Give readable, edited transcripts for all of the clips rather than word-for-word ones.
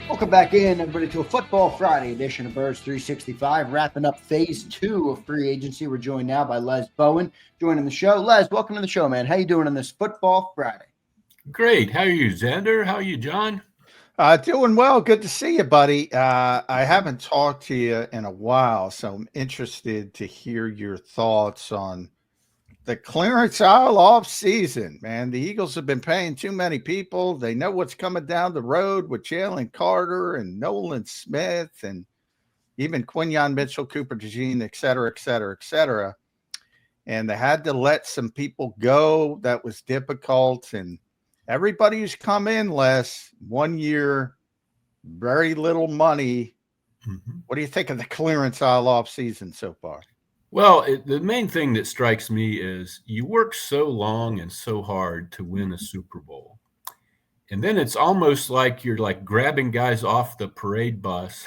Welcome back in, everybody, to a Football Friday edition of Birds 365, wrapping up phase 2 of free agency. We're joined now by Les Bowen joining the show. Les, welcome to the show, man. How you doing on this Football Friday? Great. How are you, Zander? How are you, John? Doing well. Good to see you, buddy. I haven't talked to you in a while, so I'm interested to hear your thoughts on the clearance aisle off season, man. The Eagles have been paying too many people. They know what's coming down the road with Jalen Carter and Nolan Smith and even Quinyon Mitchell, Cooper DeJean, et cetera, et cetera, et cetera. And they had to let some people go. That was difficult. And everybody who's come in less 1 year, very little money. Mm-hmm. What do you think of the clearance aisle off season so far? Well, the main thing that strikes me is you work so long and so hard to win a Super Bowl. And then it's almost like you're like grabbing guys off the parade bus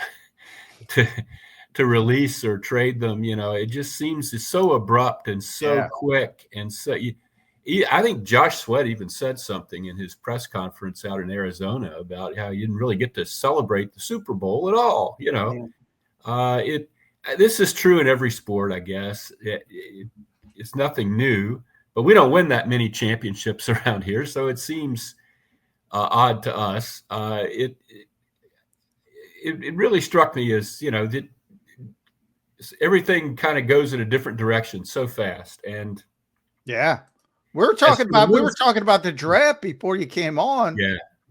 to release or trade them. You know, it just seems so abrupt and so quick. And so I think Josh Sweat even said something in his press conference out in Arizona about how you didn't really get to celebrate the Super Bowl at all. You know, this is true in every sport, I guess. It's nothing new, but we don't win that many championships around here, so it seems odd to us. It really struck me as, you know, that everything kind of goes in a different direction so fast. And we were talking about the draft before you came on.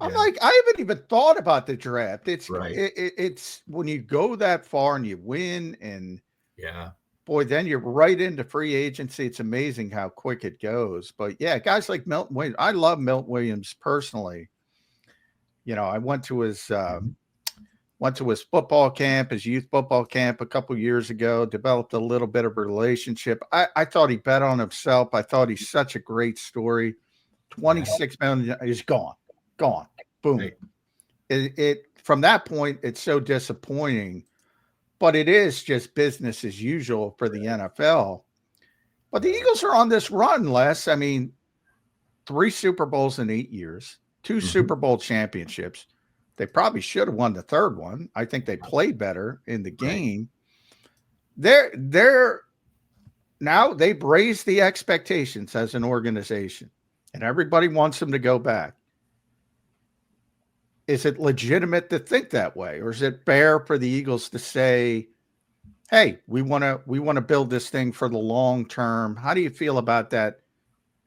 I'm like, I haven't even thought about the draft. It's right. It's when you go that far and you win, and boy, then you're right into free agency. It's amazing how quick it goes. But guys like Milton Williams, I love Milton Williams personally. You know, I went to his football camp, his youth football camp a couple years ago. Developed a little bit of a relationship. I thought he bet on himself. I thought he's such a great story. 26 million is gone. Boom. It from that point, it's so disappointing, but it is just business as usual for the NFL. But the Eagles are on this run, Les. I mean, 3 Super Bowls in 8 years, 2 Super Bowl championships. They probably should have won the third one. I think they played better in the game. They're now they've raised the expectations as an organization, and everybody wants them to go back. Is it legitimate to think that way, or is it fair for the Eagles to say, "Hey, we want to build this thing for the long term"? How do you feel about that?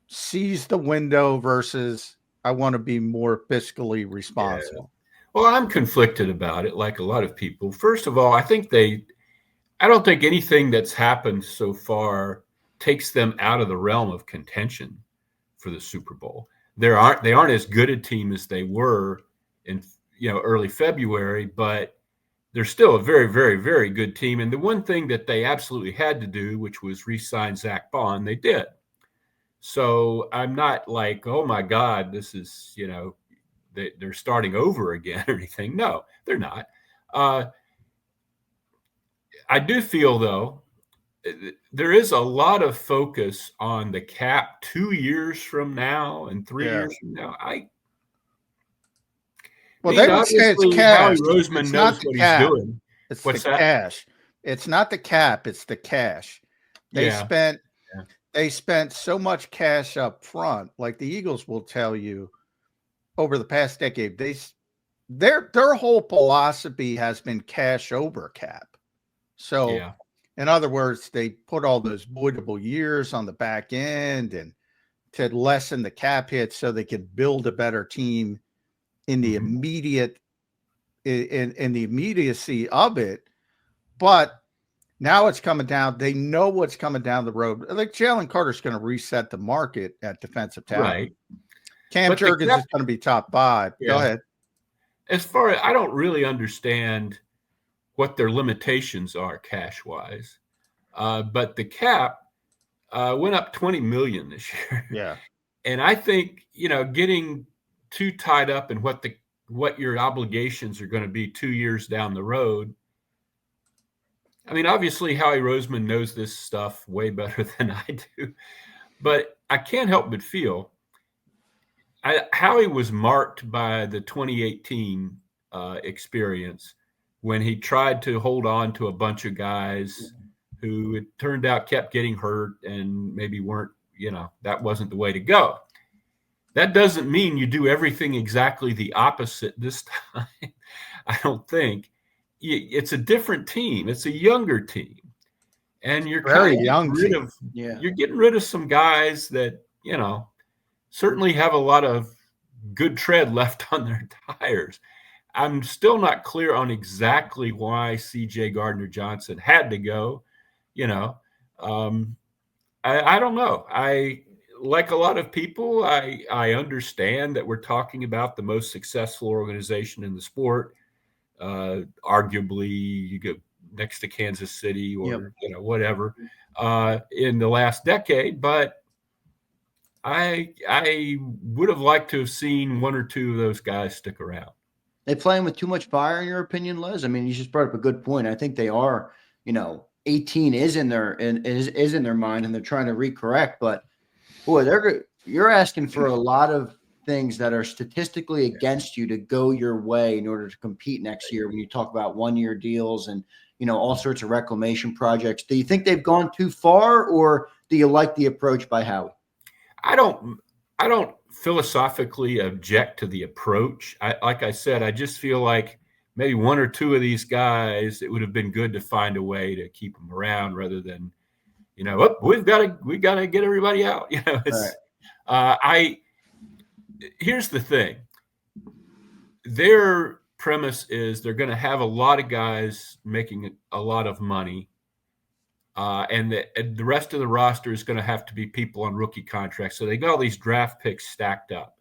Seize the window versus I want to be more fiscally responsible. Well, I'm conflicted about it, like a lot of people. First of all, I don't think anything that's happened so far takes them out of the realm of contention for the Super Bowl. They aren't as good a team as they were in early February, but they're still a very, very, very good team. And the one thing that they absolutely had to do, which was re-sign Zach Bond, they did. So I'm not like, oh my God, this is, they're starting over again or anything. No, they're not. I do feel, though, there is a lot of focus on the cap 2 years from now and 3 years from now. They would say it's cash. Roseman knows what he's doing. It's the cash. It's not the cap. It's the cash. They spent so much cash up front. Like the Eagles will tell you, over the past decade, their whole philosophy has been cash over cap. So, in other words, they put all those voidable years on the back end and to lessen the cap hit so they could build a better team in the immediate in the immediacy of it. But now it's coming down. They know what's coming down the road. Like Jalen Carter's going to reset the market at defensive tackle. Right. Cam Jurgens is going to be top 5. Go ahead. As far as I don't really understand what their limitations are cash wise, but the cap went up $20 million this year. Yeah. And I think, getting too tied up in what your obligations are going to be 2 years down the road. I mean, obviously Howie Roseman knows this stuff way better than I do, but I can't help but feel Howie was marked by the 2018 experience when he tried to hold on to a bunch of guys who it turned out kept getting hurt and maybe weren't, that wasn't the way to go. That doesn't mean you do everything exactly the opposite this time. I don't think. It's a different team. It's a younger team. And you're very young team. You're getting rid of some guys that, certainly have a lot of good tread left on their tires. I'm still not clear on exactly why CJ Gardner-Johnson had to go. I don't know. Like a lot of people, I understand that we're talking about the most successful organization in the sport. Arguably, you go next to Kansas City or whatever in the last decade. But I would have liked to have seen one or two of those guys stick around. They playing with too much fire, in your opinion, Les? I mean, you just brought up a good point. I think they are. 18 is in their mind, and they're trying to recorrect. But boy, you're asking for a lot of things that are statistically against you to go your way in order to compete next year. When you talk about 1-year deals and all sorts of reclamation projects, do you think they've gone too far, or do you like the approach by Howie? I don't philosophically object to the approach. Like I said, I just feel like maybe one or two of these guys, it would have been good to find a way to keep them around rather than, we've got to get everybody out. Here's the thing. Their premise is they're going to have a lot of guys making a lot of money. And the rest of the roster is going to have to be people on rookie contracts. So they got all these draft picks stacked up.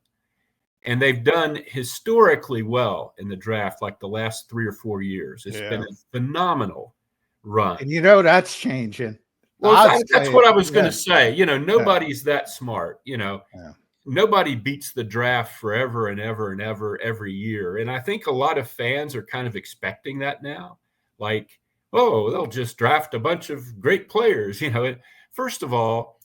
And they've done historically well in the draft, like the last 3 or 4 years. It's been a phenomenal run. And that's changing. Well, that's what I was going to say. Nobody's that smart. Nobody beats the draft forever and ever and ever every year. And I think a lot of fans are kind of expecting that now. Like, oh, they'll just draft a bunch of great players. First of all,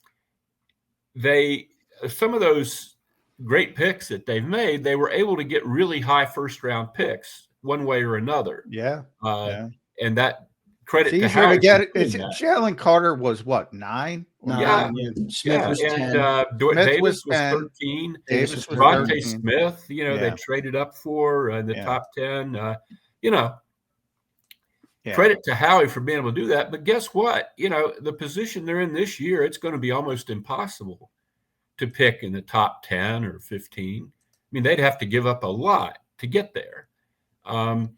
some of those great picks that they've made, they were able to get really high first-round picks one way or another. And that credit to Howie. Jalen Carter was what, 9? Smith was 10. And Davis was 13. Davis was Devontae Smith, they traded up for in the top 10. Credit to Howie for being able to do that. But guess what? The position they're in this year, it's going to be almost impossible to pick in the top 10 or 15. I mean, they'd have to give up a lot to get there. And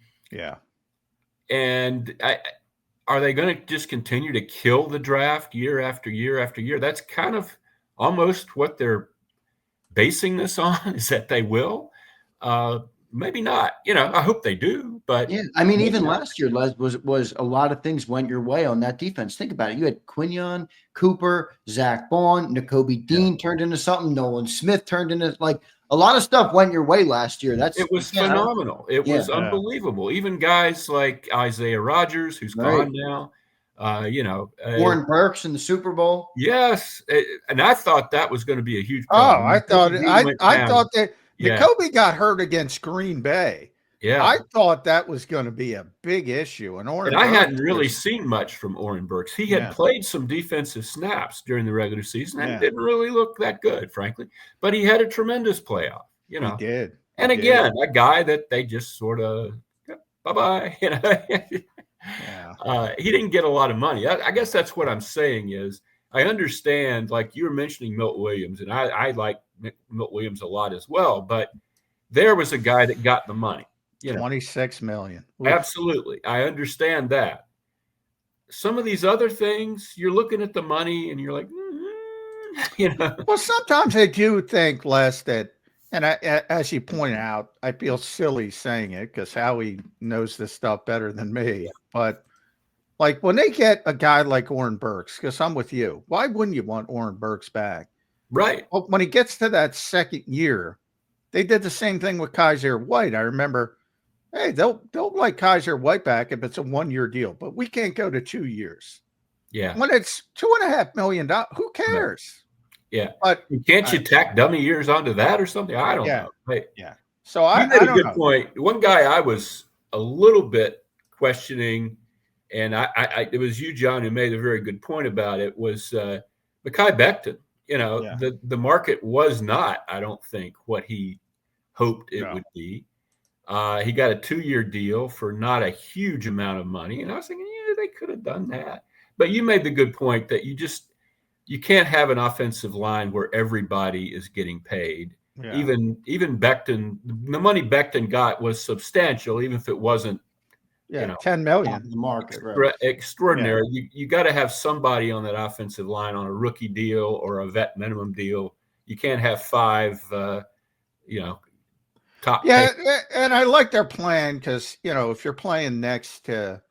are they going to just continue to kill the draft year after year after year? That's kind of almost what they're basing this on, is that they will. Maybe not. I hope they do. But even last year, Les, was a lot of things went your way on that defense. Think about it. You had Quinion, Cooper, Zach Bond, Nakobe Dean turned into something. Nolan Smith turned into a lot of stuff went your way last year. It was phenomenal. It was unbelievable. Even guys like Isaiah Rodgers, who's gone now. Warren Burks in the Super Bowl. Yes, and I thought that was going to be a huge problem. I thought that Nakobe got hurt against Green Bay. I thought that was going to be a big issue. And I hadn't really seen much from Oren Burks. He had played some defensive snaps during the regular season and didn't really look that good, frankly. But he had a tremendous playoff. He did. And again, a guy that they just sort of bye-bye. He didn't get a lot of money. I guess that's what I'm saying is I understand, like you were mentioning Milt Williams, and I like Milt Williams a lot as well, but there was a guy that got the money. $26 million. Absolutely. I understand that. Some of these other things, you're looking at the money and you're like, Well, sometimes I do think, Les, that, and as you point out, I feel silly saying it because Howie knows this stuff better than me. But like when they get a guy like Oren Burks, because I'm with you, why wouldn't you want Oren Burks back? Right. Well, when he gets to that second year, they did the same thing with Kaiser White. I remember, hey, they'll like Kaiser White back if it's a 1-year deal, but we can't go to 2 years. Yeah. When it's $2.5 million, who cares? Yeah. But can't you tack dummy years onto that or something? I don't know. Right. Yeah. So I made a don't good know. point. One guy I was a little bit questioning, and it was you, John, who made a very good point about it, was Mekhi Becton. The market was not, I don't think, what he hoped it would be. He got a 2-year deal for not a huge amount of money. And I was thinking, they could have done that. But you made the good point that you can't have an offensive line where everybody is getting paid. Yeah. Even Becton, the money Becton got was substantial, even if it wasn't, $10 million. The market, right? Extraordinary. Yeah. You got to have somebody on that offensive line on a rookie deal or a vet minimum deal. You can't have 5, top. Yeah, and I like their plan because, if you're playing next to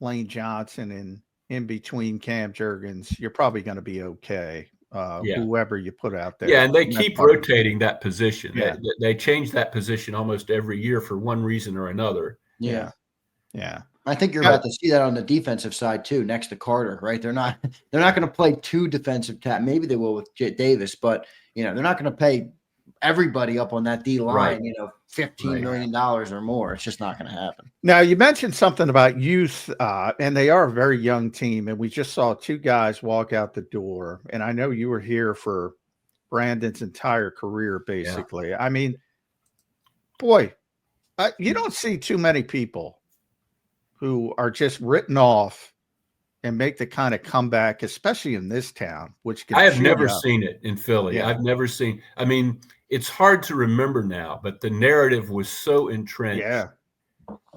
Lane Johnson and in between Cam Jurgens, you're probably going to be okay. Whoever you put out there. Yeah, and they keep rotating that position. Yeah. They change that position almost every year for one reason or another. Yeah. I think you're about to see that on the defensive side too, next to Carter, right? They're not going to play 2 defensive tackles. Maybe they will with Davis, but they're not going to pay everybody up on that D line, $15 million or more. It's just not going to happen. Now, you mentioned something about youth, and they are a very young team, and we just saw 2 guys walk out the door. And I know you were here for Brandon's entire career, basically. Yeah. I mean, boy, you don't see too many people who are just written off and make the kind of comeback, especially in this town, which I have never seen it in Philly. Yeah. I've never seen. I mean, it's hard to remember now, but the narrative was so entrenched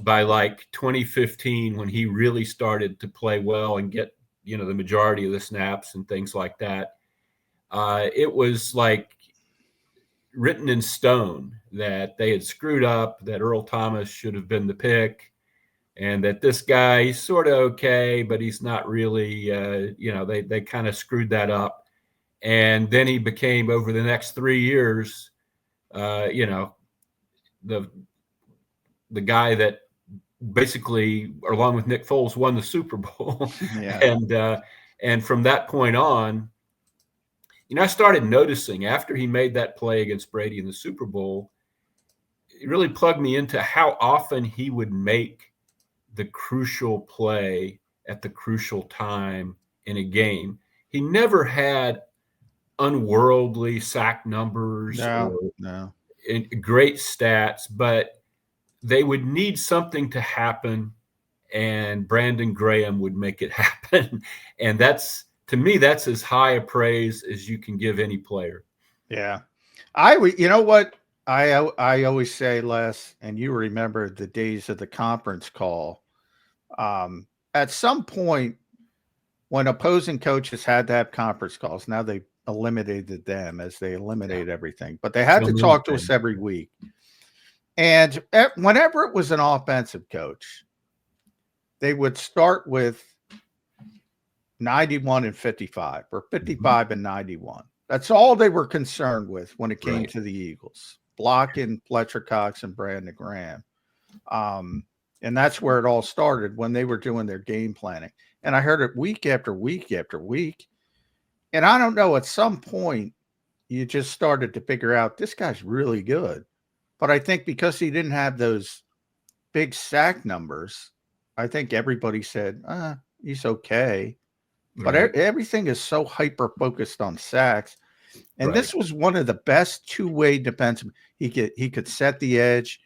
by like 2015 when he really started to play well and get, the majority of the snaps and things like that. It was like written in stone that they had screwed up, that Earl Thomas should have been the pick, and that this guy, he's sort of okay, but he's not really, they kind of screwed that up. And then he became, over the next 3 years, the guy that basically, along with Nick Foles, won the Super Bowl. Yeah. And from that point on, I started noticing after he made that play against Brady in the Super Bowl, it really plugged me into how often he would make the crucial play at the crucial time in a game. He never had unworldly sack numbers or great stats, but they would need something to happen, and Brandon Graham would make it happen. And to me, that's as high a praise as you can give any player. Yeah. You know what I always say, Les, and you remember the days of the conference call. At some point, when opposing coaches had to have conference calls, now they eliminated them as they eliminate everything, but they had to talk to us every week. And whenever it was an offensive coach, they would start with 91 and 55 or 55 and 91. That's all they were concerned with when it came to the Eagles, blocking Fletcher Cox and Brandon Graham. And that's where it all started, when they were doing their game planning. And I heard it week after week after week. And I don't know, at some point, you just started to figure out this guy's really good. But I think because he didn't have those big sack numbers, I think everybody said, he's okay. But everything is so hyper-focused on sacks. And this was one of the best two-way defensive. He could set the edge.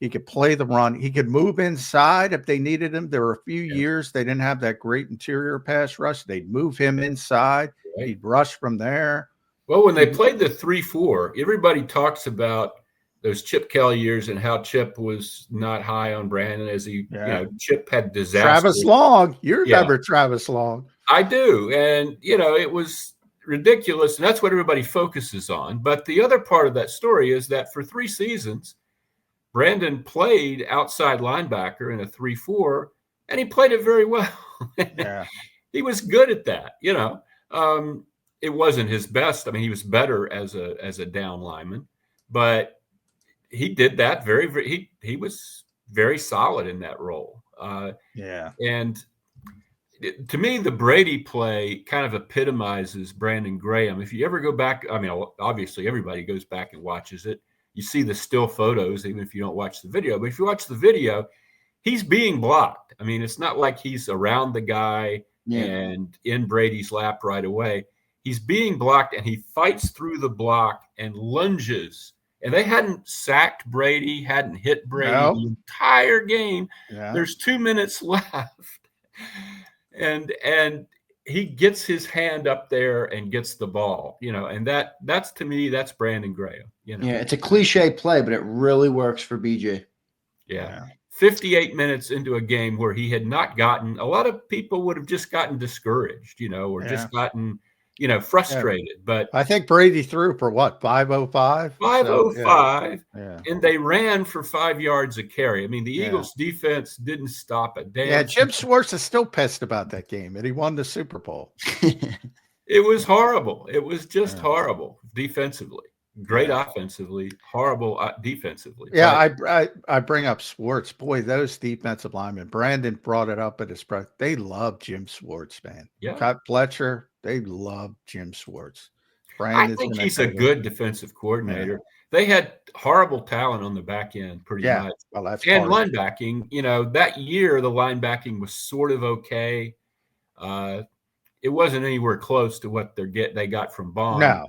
He could play the run. He could move inside if they needed him. There were a few years they didn't have that great interior pass rush. They'd move him inside. He'd rush from there. Well, when they played the 3-4, everybody talks about those Chip Kelly years and how Chip was not high on Brandon as he, Chip had disaster. Travis Long. You remember Travis Long. I do. And, it was ridiculous. And that's what everybody focuses on. But the other part of that story is that for 3 seasons, Brandon played outside linebacker in a 3-4, and he played it very well. He was good at that. It wasn't his best. I mean, he was better as a down lineman, but he did that he was very solid in that role. And to me, the Brady play kind of epitomizes Brandon Graham. If you ever go back, I mean, obviously everybody goes back and watches it. you see the still photos, even if you don't watch the video. But if you watch the video, he's being blocked. I mean, it's not like he's around the guy and in Brady's lap right away. He's being blocked, and he fights through the block and lunges. And they hadn't sacked Brady, hadn't hit Brady the entire game. Yeah. There's 2 minutes left. And he gets his hand up there and gets the ball, and that's to me, that's Brandon Graham. Yeah, it's a cliche play, but it really works for BJ. Yeah. 58 minutes into a game where he had not gotten, a lot of people would have just gotten discouraged, or just gotten, frustrated. But I think Brady threw for what, 505? 505. So, and they ran for 5 yards a carry. I mean, the Eagles defense didn't stop a damn. Yeah, Jim Schwartz is still pissed about that game, and he won the Super Bowl. It was horrible. It was just horrible defensively. Great offensively, horrible defensively. Yeah, I bring up Schwartz. Boy, those defensive linemen. Brandon brought it up at his press. They love Jim Schwartz, man. Yeah, Cut Fletcher. They love Jim Schwartz. I think he's a good defensive coordinator. Yeah. They had horrible talent on the back end, pretty much. Well, that's and linebacking. That year the linebacking was sort of okay. It wasn't anywhere close to what they got from Bond. No.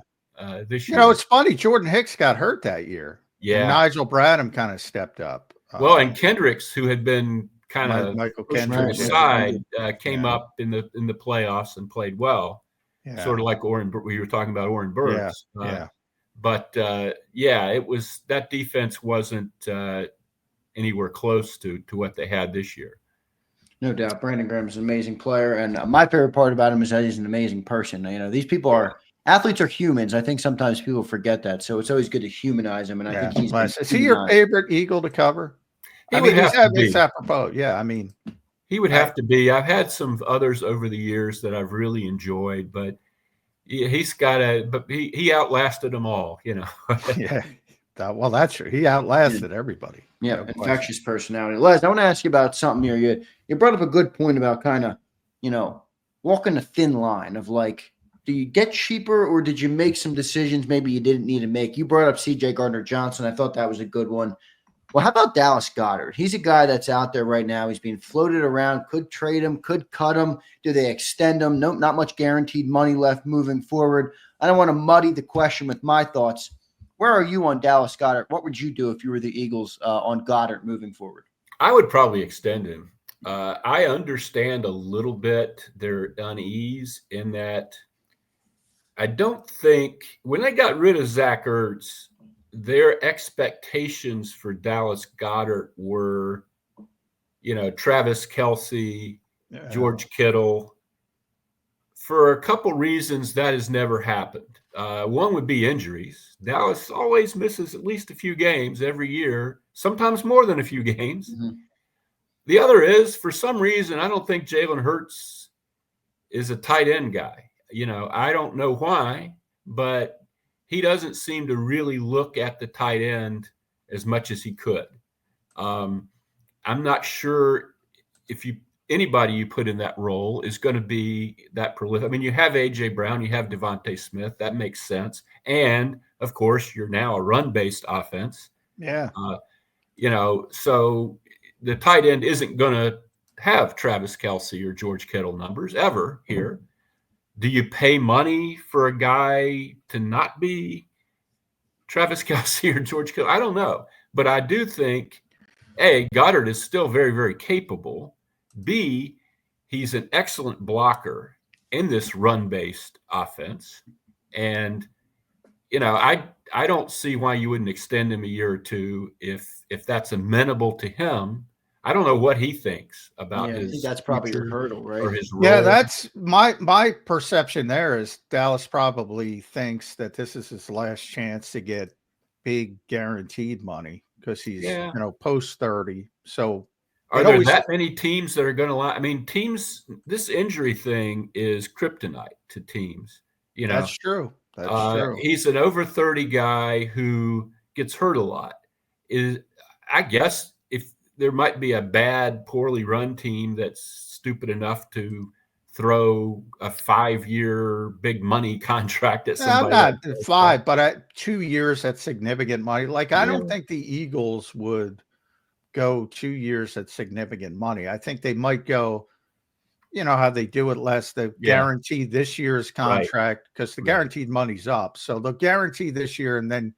This year. It's funny. Jordan Hicks got hurt that year. Yeah. And Nigel Bradham kind of stepped up. Well, and Kendricks, who had been kind of Michael pushed to the side, came up in the playoffs and played well. Yeah. Sort of like we were talking about Oren Burks. But it was, that defense wasn't anywhere close to what they had this year. No doubt. Brandon Graham is an amazing player. And my favorite part about him is that he's an amazing person. These people athletes are humans. I think sometimes people forget that. So it's always good to humanize him. And I think is he your favorite Eagle to cover? It's apropos. Yeah. I mean, he would have to be. I've had some others over the years that I've really enjoyed, but he's got he outlasted them all, Yeah. Well, that's true. He outlasted everybody. Yeah. No infectious personality. Les, I want to ask you about something here. You brought up a good point about kind of, walking a thin line of like, do you get cheaper or did you make some decisions maybe you didn't need to make? You brought up CJ Gardner-Johnson. I thought that was a good one. Well, how about Dallas Goedert? He's a guy that's out there right now. He's being floated around. Could trade him, could cut him. Do they extend him? No, not much guaranteed money left moving forward. I don't want to muddy the question with my thoughts. Where are you on Dallas Goedert? What would you do if you were the Eagles on Goedert moving forward? I would probably extend him. I understand a little bit their unease in that I don't think when they got rid of Zach Ertz, their expectations for Dallas Goedert were, Travis Kelce, George Kittle. For a couple reasons, that has never happened. One would be injuries. Dallas always misses at least a few games every year, sometimes more than a few games. Mm-hmm. The other is, for some reason, I don't think Jalen Hurts is a tight end guy. I don't know why, but he doesn't seem to really look at the tight end as much as he could. I'm not sure if anybody you put in that role is going to be that prolific. I mean, you have A.J. Brown, you have Devontae Smith. That makes sense. And, of course, you're now a run-based offense. Yeah. So the tight end isn't going to have Travis Kelce or George Kittle numbers ever here. Do you pay money for a guy to not be Travis Kelce or George Kittle? I don't know. But I do think, A, Goedert is still very, very capable. B, he's an excellent blocker in this run-based offense. And, I don't see why you wouldn't extend him a year or two if that's amenable to him. I don't know what he thinks about his. I think that's probably your hurdle, right? Or his role. Yeah, that's my perception. There is Dallas probably thinks that this is his last chance to get big guaranteed money because he's post 30. So are there that many teams that are going to lie? I mean, teams. This injury thing is kryptonite to teams. That's true. That's true. He's an over 30 guy who gets hurt a lot. I guess if there might be a bad, poorly run team that's stupid enough to throw a 5-year big money contract at somebody. I'm not 5, but 2 years at significant money. Like, I don't Yeah. think the Eagles would go 2 years at significant money. I think they might go, you know how they do it, Les, they guarantee this year's contract because the guaranteed money's up. So they'll guarantee this year and then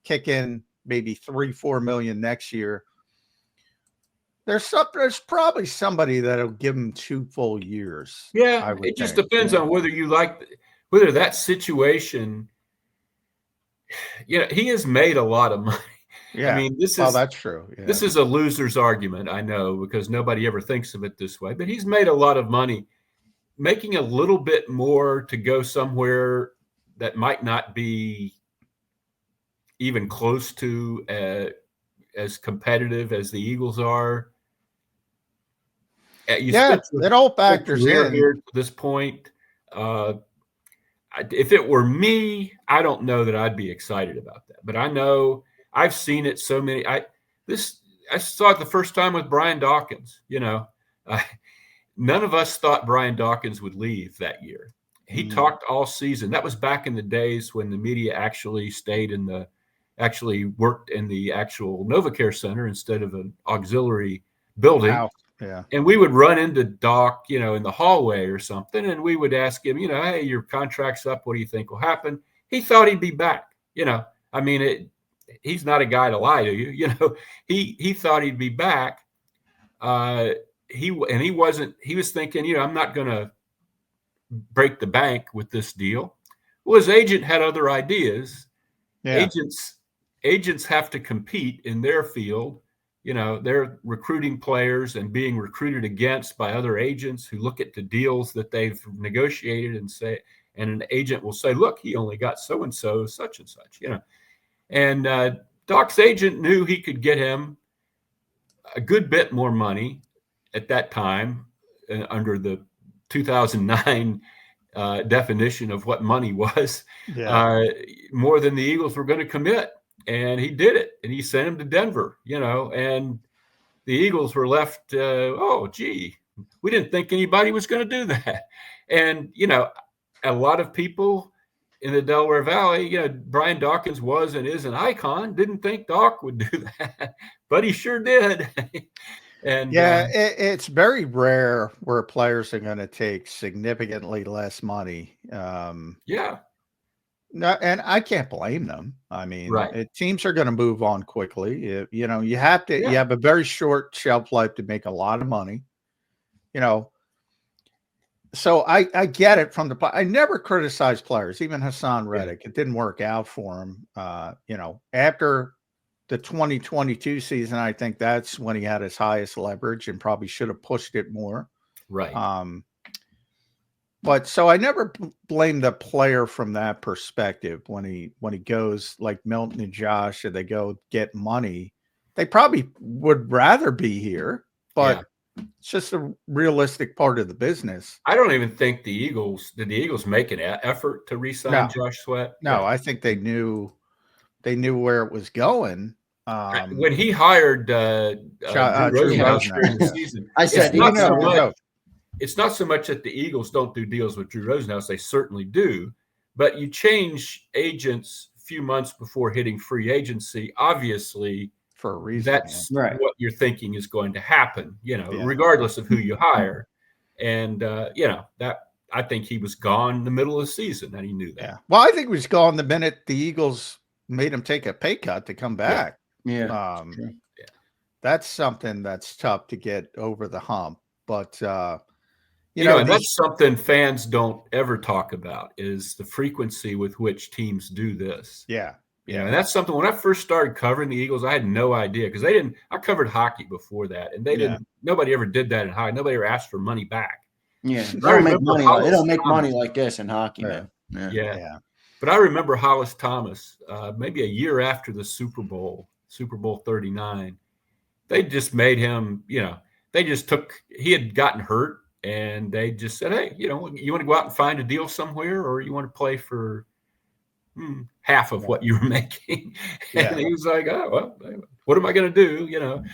kick in maybe 3-4 million next year. There's probably somebody that'll give them 2 full years. Yeah, it just depends on whether you like whether that situation. You know, he has made a lot of money. Yeah, I mean, that's true. Yeah. This is a loser's argument, I know, because nobody ever thinks of it this way. But he's made a lot of money, making a little bit more to go somewhere that might not be even close to as competitive as the Eagles are. It all factors in here to this point. If it were me, I don't know that I'd be excited about that. But I know I've seen it so many. I saw it the first time with Brian Dawkins. You know, none of us thought Brian Dawkins would leave that year. He talked all season. That was back in the days when the media actually worked in the actual NovaCare Center instead of an auxiliary building. Wow. Yeah. And we would run into Doc, you know, in the hallway or something, and we would ask him, you know, hey, your contract's up. What do you think will happen? He thought he'd be back. You know, I mean, he's not a guy to lie to you. You know, he thought he'd be back. He was thinking, you know, I'm not going to break the bank with this deal. Well, his agent had other ideas. Yeah. Agents have to compete in their field. You know, they're recruiting players and being recruited against by other agents who look at the deals that they've negotiated and an agent will say, look, he only got so-and-so, such and such, you know. And Doc's agent knew he could get him a good bit more money at that time under the 2009 definition of what money was, more than the Eagles were going to commit. And he did it, and he sent him to Denver, you know, and the Eagles were left, we didn't think anybody was going to do that. And, you know, a lot of people in the Delaware Valley, you know, Brian Dawkins was and is an icon, didn't think Doc would do that, but he sure did. And it's very rare where players are going to take significantly less money. No, and I can't blame them. I mean, teams are going to move on quickly. You know, you have to. You have a very short shelf life to make a lot of money. You know, so I get it from I never criticized players, even Hassan Reddick. It didn't work out for him. You know, after the 2022 season, I think that's when he had his highest leverage and probably should have pushed it more. Right. But so I never blame the player from that perspective when he goes like Milton and Josh and they go get money. They probably would rather be here, but it's just a realistic part of the business. I don't even think did the Eagles make an effort to re-sign Josh Sweat? No, I think they knew where it was going. When he hired Drew Rosenhaus during the season, I said, it's not so much that the Eagles don't do deals with Drew Rosenhaus. They certainly do. But you change agents a few months before hitting free agency, obviously, for a reason. That's what you're thinking is going to happen, you know, regardless of who you hire. And, you know, that I think he was gone in the middle of the season, and he knew that. Yeah. Well, I think he was gone the minute the Eagles made him take a pay cut to come back. That's something that's tough to get over the hump. But, you know, and that's something fans don't ever talk about is the frequency with which teams do this. Yeah. And that's something when I first started covering the Eagles, I had no idea because I covered hockey before that, and nobody ever did that in hockey. Nobody ever asked for money back. Yeah. They don't make money. They don't make money like this in hockey, man. Yeah. But I remember Hollis Thomas, maybe a year after the Super Bowl 39, they just made him, you know, he had gotten hurt. And they just said, hey, you know, you want to go out and find a deal somewhere or you want to play for half of what you were making? And he was like, oh, well, what am I going to do? You know,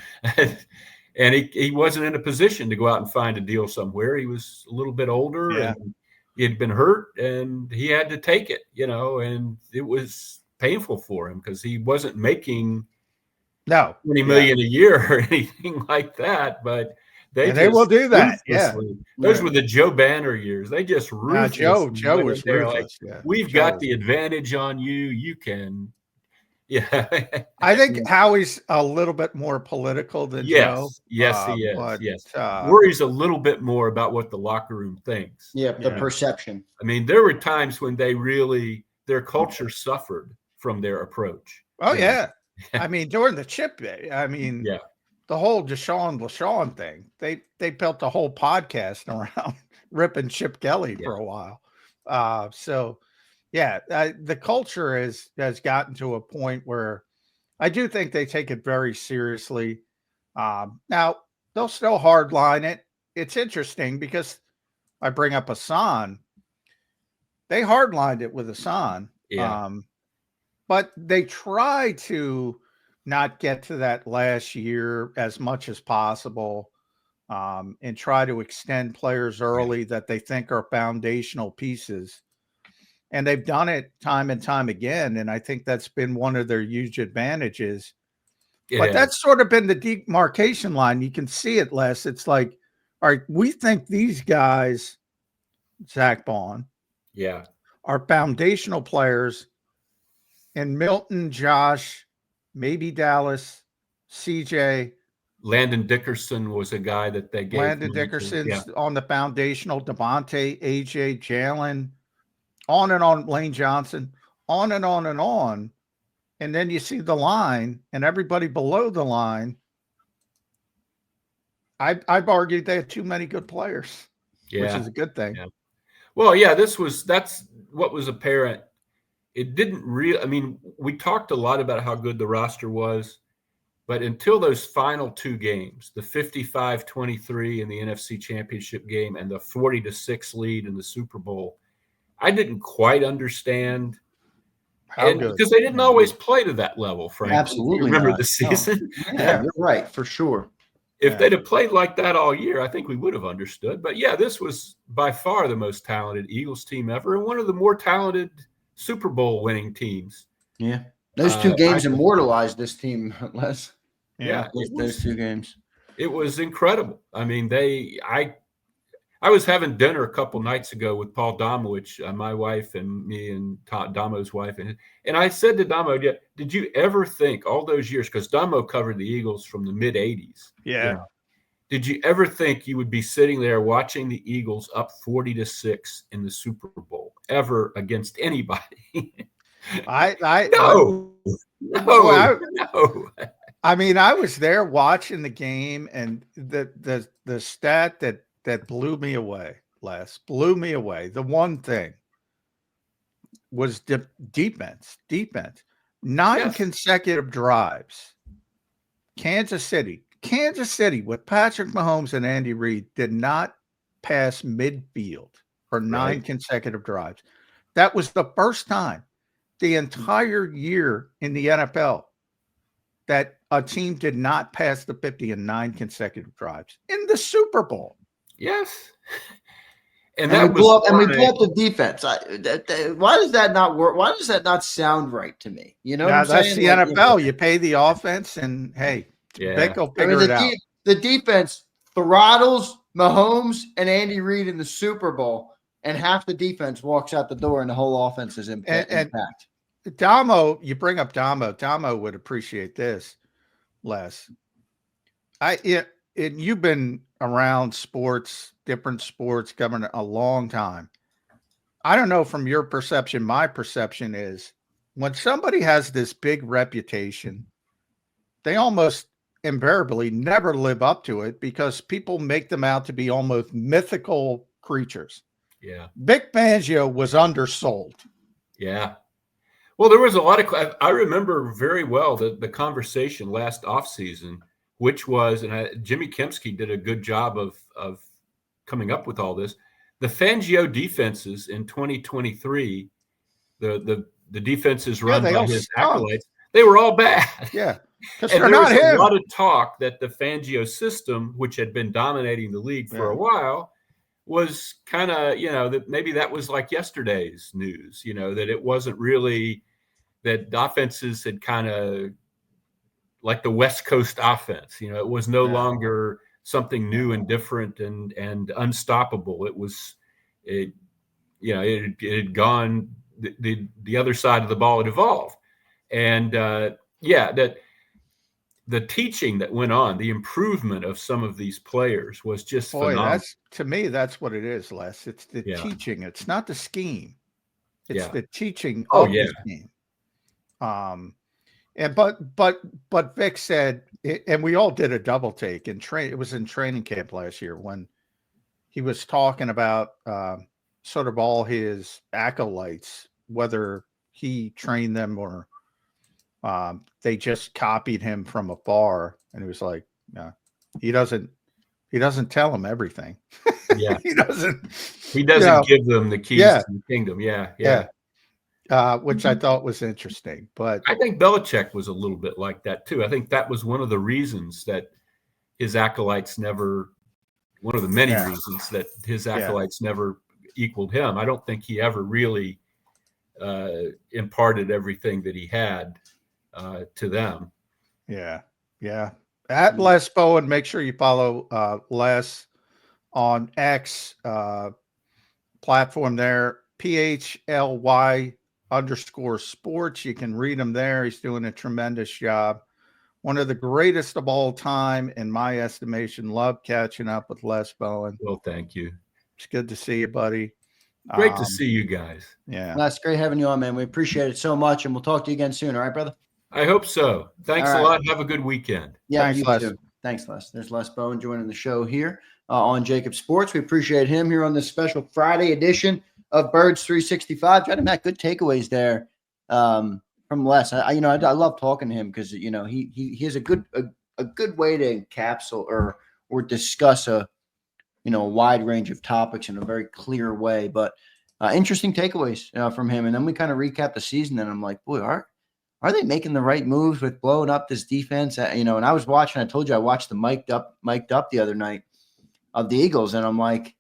And he wasn't in a position to go out and find a deal somewhere. He was a little bit older and he had been hurt and he had to take it, and it was painful for him because he wasn't making $20 million a year or anything like that. But they will do that. Yeah. Those were the Joe Banner years. They just ruthlessly. Joe was ruthless. Like, we've got the advantage on you. You can. Yeah. I think Howie's a little bit more political than Joe. Yes, he is. But, worries a little bit more about what the locker room thinks. Yeah, the perception. I mean, there were times when their culture suffered from their approach. Oh, yeah. I mean, during the chip day, the whole Deshaun LaShawn thing, they built the whole podcast around ripping Chip Kelly for a while. The culture has gotten to a point where I do think they take it very seriously. Now, they'll still hardline it. It's interesting because I bring up Hassan. They hardlined it with Hassan. Yeah. But they try to not get to that last year as much as possible and try to extend players early that they think are foundational pieces. And they've done it time and time again. And I think that's been one of their huge advantages. But that's sort of been the demarcation line. You can see it, Les. It's like, all right, we think these guys, Zach Bond, are foundational players. And Milton, Josh, maybe Dallas, CJ. Landon Dickerson was a guy that they gave. Landon Dickerson's on the foundational. Devontae, AJ, Jalen. On and on, Lane Johnson, on and on and on. And then you see the line and everybody below the line. I've argued they had too many good players, which is a good thing. Yeah. Well, that's what was apparent. It didn't really, we talked a lot about how good the roster was, but until those final two games, the 55-23 in the NFC Championship game and the 40-6 lead in the Super Bowl, I didn't quite understand because they didn't always play to that level, frankly. Absolutely. Remember the season? No. Yeah, you're right, for sure. If they'd have played like that all year, I think we would have understood. But this was by far the most talented Eagles team ever and one of the more talented Super Bowl winning teams. Yeah. Those two games immortalized this team, Les. Yeah. Those two games. It was incredible. I was having dinner a couple nights ago with Paul Domowich, my wife and me and Damo's wife. And I said to Damo, did you ever think all those years, because Damo covered the Eagles from the mid-'80s. Yeah. Did you ever think you would be sitting there watching the Eagles up 40-6 in the Super Bowl ever against anybody? No. I mean, I was there watching the game, and the stat that blew me away, Les, blew me away. The one thing was defense. 9 consecutive drives. Kansas City with Patrick Mahomes and Andy Reid did not pass midfield for 9 consecutive drives. That was the first time the entire year in the NFL that a team did not pass the 50 in 9 consecutive drives in the Super Bowl. Yes. And we blew up the defense. Why does that not work? Why does that not sound right to me? You know, that's the NFL. You pay the offense, and hey, they go figure it out. The defense throttles Mahomes and Andy Reid in the Super Bowl, and half the defense walks out the door, and the whole offense is impact. Damo, you bring up Damo. Damo would appreciate this, Les. You've been around sports, different sports, government a long time. I don't know from your perception. My perception is when somebody has this big reputation, they almost invariably never live up to it because people make them out to be almost mythical creatures. Yeah. Vic Fangio was undersold. Yeah. Well, there was a lot of, I remember very well the conversation last offseason, which was, and Jimmy Kempski did a good job of coming up with all this. The Fangio defenses in 2023, the defenses run by his accolades, they were all bad. Yeah. Because And they're there not was a him. lot of talk that the Fangio system, which had been dominating the league for a while, was kind of, that maybe that was like yesterday's news, that it wasn't really, that the offenses had kind of like the West Coast offense, it was no longer something new and different and unstoppable. It had gone, the other side of the ball had evolved. And that the teaching that went on, the improvement of some of these players was just phenomenal. To me, that's what it is, Les. It's the teaching. It's not the scheme. It's the teaching of the scheme. But Vic said, and we all did a double take in it was in training camp last year when he was talking about sort of all his acolytes, whether he trained them or they just copied him from afar. And he was like, no, he doesn't tell them everything. Yeah. he doesn't give them the keys to the kingdom. Which I thought was interesting. But I think Belichick was a little bit like that too. I think that was one of the reasons that his acolytes never, one of the many reasons that his acolytes never equaled him. I don't think he ever really imparted everything that he had to them. At Les Bowen, make sure you follow Les on X platform there, PHLY_sports. You can read him there. He's doing a tremendous job. One of the greatest of all time, in my estimation. Love catching up with Les Bowen. Well, thank you. It's good to see you, buddy. Great to see you guys. Yeah. That's great having you on, man. We appreciate it so much, and we'll talk to you again soon. All right, brother? I hope so. Thanks a lot. Have a good weekend. Yeah, thanks, you Les. too. Thanks, Les. There's Les Bowen joining the show here on JAKIB Sports. We appreciate him here on this special Friday edition of Birds 365. Try to make good takeaways there from Les. I love talking to him because he has a good way to encapsulate or discuss a wide range of topics in a very clear way. But interesting takeaways from him. And then we kind of recap the season, and I'm like, boy, are they making the right moves with blowing up this defense? And I was watching. I told you I watched the mic'd up the other night of the Eagles, and I'm like,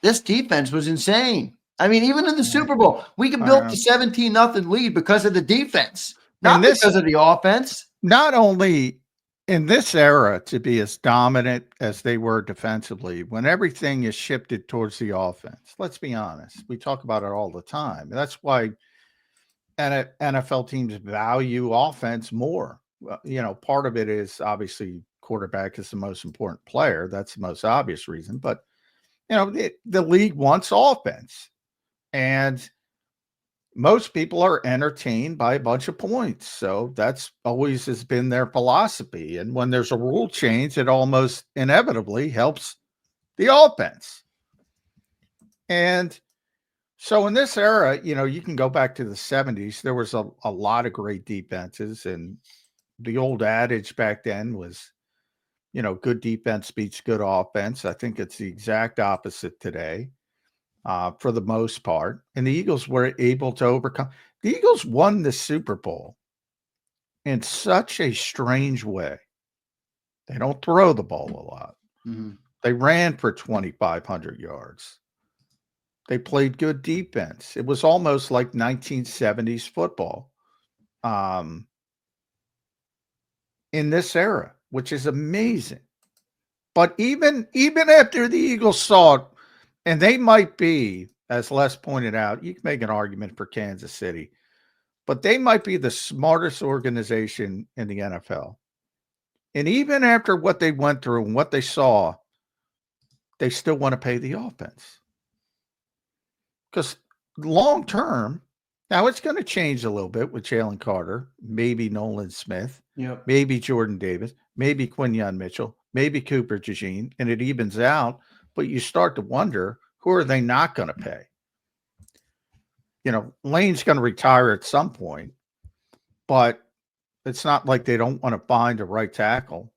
this defense was insane. I mean, even in the Super Bowl, we could build the 17-0 lead because of the defense, not because of the offense. Not only in this era to be as dominant as they were defensively, when everything is shifted towards the offense. Let's be honest. We talk about it all the time. That's why NFL teams value offense more. Part of it is obviously quarterback is the most important player. That's the most obvious reason. But, the league wants offense. And most people are entertained by a bunch of points. So that's always has been their philosophy. And when there's a rule change, it almost inevitably helps the offense. And so in this era, you can go back to the 70s. There was a lot of great defenses. And the old adage back then was, good defense beats good offense. I think it's the exact opposite today. For the most part. And the Eagles were able to overcome. The Eagles won the Super Bowl in such a strange way. They don't throw the ball a lot. Mm-hmm. They ran for 2,500 yards. They played good defense. It was almost like 1970s football in this era, which is amazing. But even after the Eagles saw it, and they might be, as Les pointed out, you can make an argument for Kansas City, but they might be the smartest organization in the NFL. And even after what they went through and what they saw, they still want to pay the offense. Because long term, now it's going to change a little bit with Jalen Carter, maybe Nolan Smith, maybe Jordan Davis, maybe Quinyon Mitchell, maybe Cooper DeJean, and it evens out. But you start to wonder, who are they not going to pay? Lane's going to retire at some point, but it's not like they don't want to find a right tackle.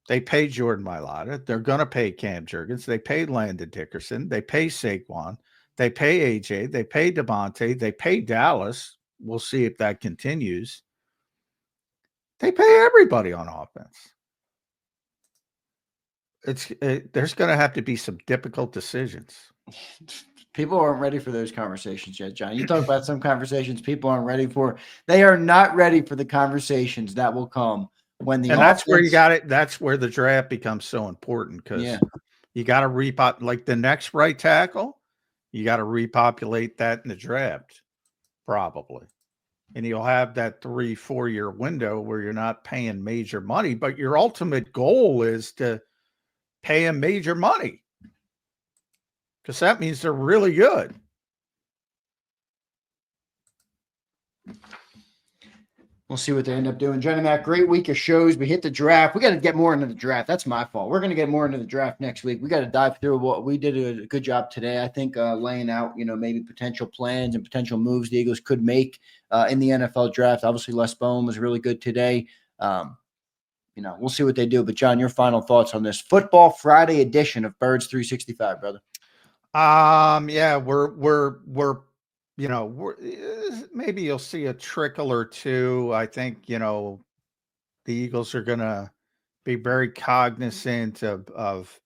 They pay Jordan Mailata. They're going to pay Cam Jurgens. They pay Landon Dickerson. They pay Saquon. They pay AJ. They pay Devontae. They pay Dallas. We'll see if that continues. They pay everybody on offense. There's going to have to be some difficult decisions. People aren't ready for those conversations yet, John. You talk about some conversations people aren't ready for. They are not ready for the conversations that will come when the that's where you got it. That's where the draft becomes so important because you got to like the next right tackle. You got to repopulate that in the draft, probably. And you'll have that 3-4 year window where you're not paying major money, but your ultimate goal is to pay them major money because that means they're really good. We'll see what they end up doing. Johnny Mac, great week of shows. We hit the draft. We got to get more into the draft. That's my fault. We're going to get more into the draft next week. We got to dive through what we did a good job today. I think laying out, maybe potential plans and potential moves the Eagles could make in the NFL draft. Obviously, Les Bowen was really good today. We'll see what they do. But John, your final thoughts on this Football Friday edition of Birds 365, brother? Yeah, we're maybe you'll see a trickle or two. I think, the Eagles are going to be very cognizant of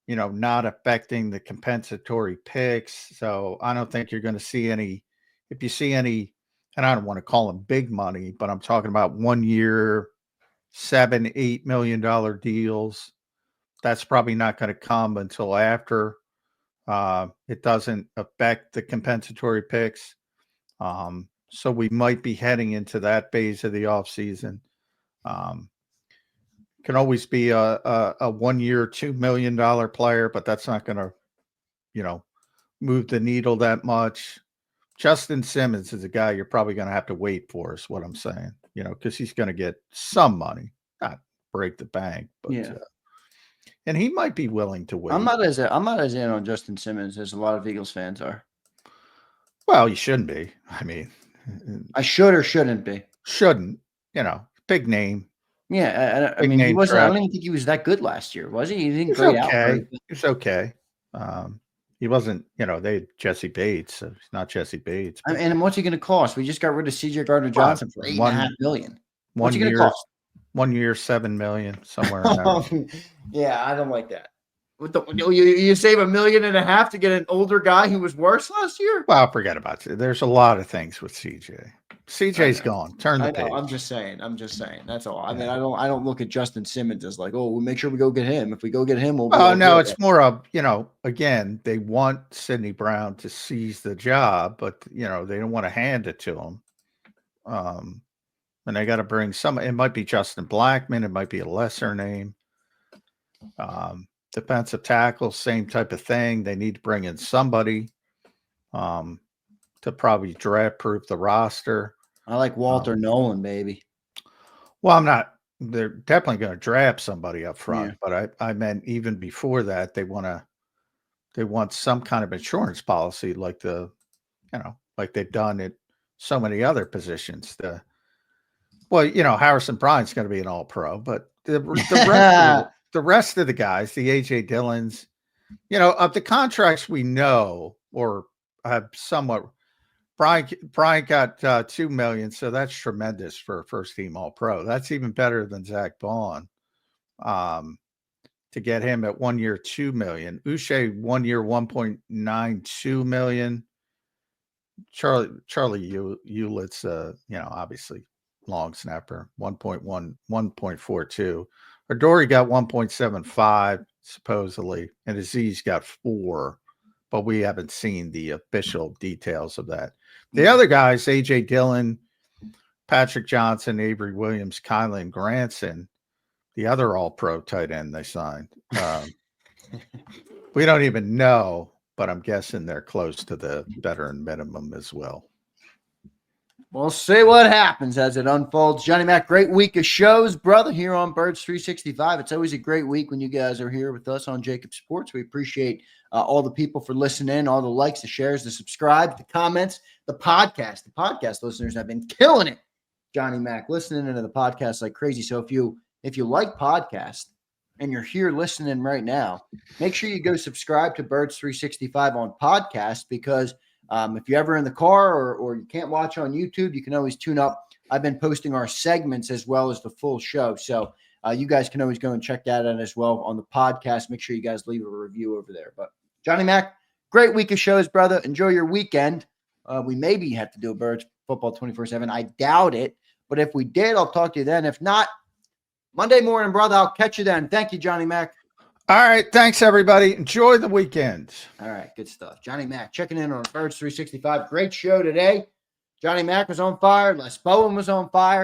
not affecting the compensatory picks. So I don't think you're going to see any, if you see any, and I don't want to call them big money, but I'm talking about 1 year, $7-8 million deals. That's probably not going to come until after. It doesn't affect the compensatory picks. So we might be heading into that phase of the offseason. Can always be a 1 year, $2 million player, but that's not going to, move the needle that much. Justin Simmons is a guy you're probably going to have to wait for, is what I'm saying, because he's going to get some money, not break the bank, but and he might be willing to wait. I'm not as in on Justin Simmons as a lot of Eagles fans are. Well, you shouldn't be. I mean, I should or shouldn't be. Shouldn't, big name. Yeah, I mean, he wasn't. I don't even think he was that good last year, was he? He didn't grade out. He was okay. He wasn't. They had Jesse Bates. So he's not Jesse Bates. And what's he going to cost? We just got rid of CJ Gardner-Johnson for $8.5 million. What's he going to cost? 1 year, $7 million, somewhere in there. Yeah, I don't like that. You save $1.5 million to get an older guy who was worse last year? Well, forget about it. There's a lot of things with CJ. CJ's gone. Turn the page. I'm just saying. That's all. I mean, I don't look at Justin Simmons as like, we'll make sure we go get him. If we go get him, we'll. Oh no, it's more of again, they want Sidney Brown to seize the job, but they don't want to hand it to him. And they got to bring some. It might be Justin Blackman. It might be a lesser name. Defensive tackle, same type of thing. They need to bring in somebody to probably draft-proof the roster. I like Walter Nolan, baby. Well, I'm not. They're definitely going to draft somebody up front, but I meant even before that, they want some kind of insurance policy, like like they've done at so many other positions. Harrison Bryant's going to be an All-Pro, but the rest of the guys, the AJ Dillons, of the contracts we know or have somewhat. Bryant got $2 million, so that's tremendous for a first-team All-Pro. That's even better than Zach Bond. To get him at 1 year, $2 million. Uche 1 year, $1.92 million. Charlie Hewlett's, obviously long snapper, 1.42. Adoree got 1.75 supposedly, and Aziz got 4, but we haven't seen the official details of that. The other guys, AJ Dillon, Patrick Johnson, Avery Williams, Kylan Granson, the other All-Pro tight end they signed. We don't even know, but I'm guessing they're close to the veteran minimum as well. We'll see what happens as it unfolds. Johnny Mac, great week of shows, brother, here on Birds 365. It's always a great week when you guys are here with us on JAKIB Sports. We appreciate all the people for listening, all the likes, the shares, the subscribes, the comments, the podcast. The podcast listeners have been killing it, Johnny Mac, listening into the podcast like crazy. So if you like podcasts and you're here listening right now, make sure you go subscribe to Birds 365 on podcast because if you're ever in the car or you can't watch on YouTube, you can always tune up I've been posting our segments as well as the full show. So you guys can always go and check that out as well on the podcast. Make sure you guys leave a review over there. But Johnny Mac, great week of shows, brother. Enjoy your weekend. We maybe have to do a Birds Football 24/7. I doubt it. But if we did, I'll talk to you then. If not, Monday morning, brother, I'll catch you then. Thank you, Johnny Mac. All right. Thanks, everybody. Enjoy the weekend. All right. Good stuff. Johnny Mac checking in on Birds 365. Great show today. Johnny Mac was on fire. Les Bowen was on fire.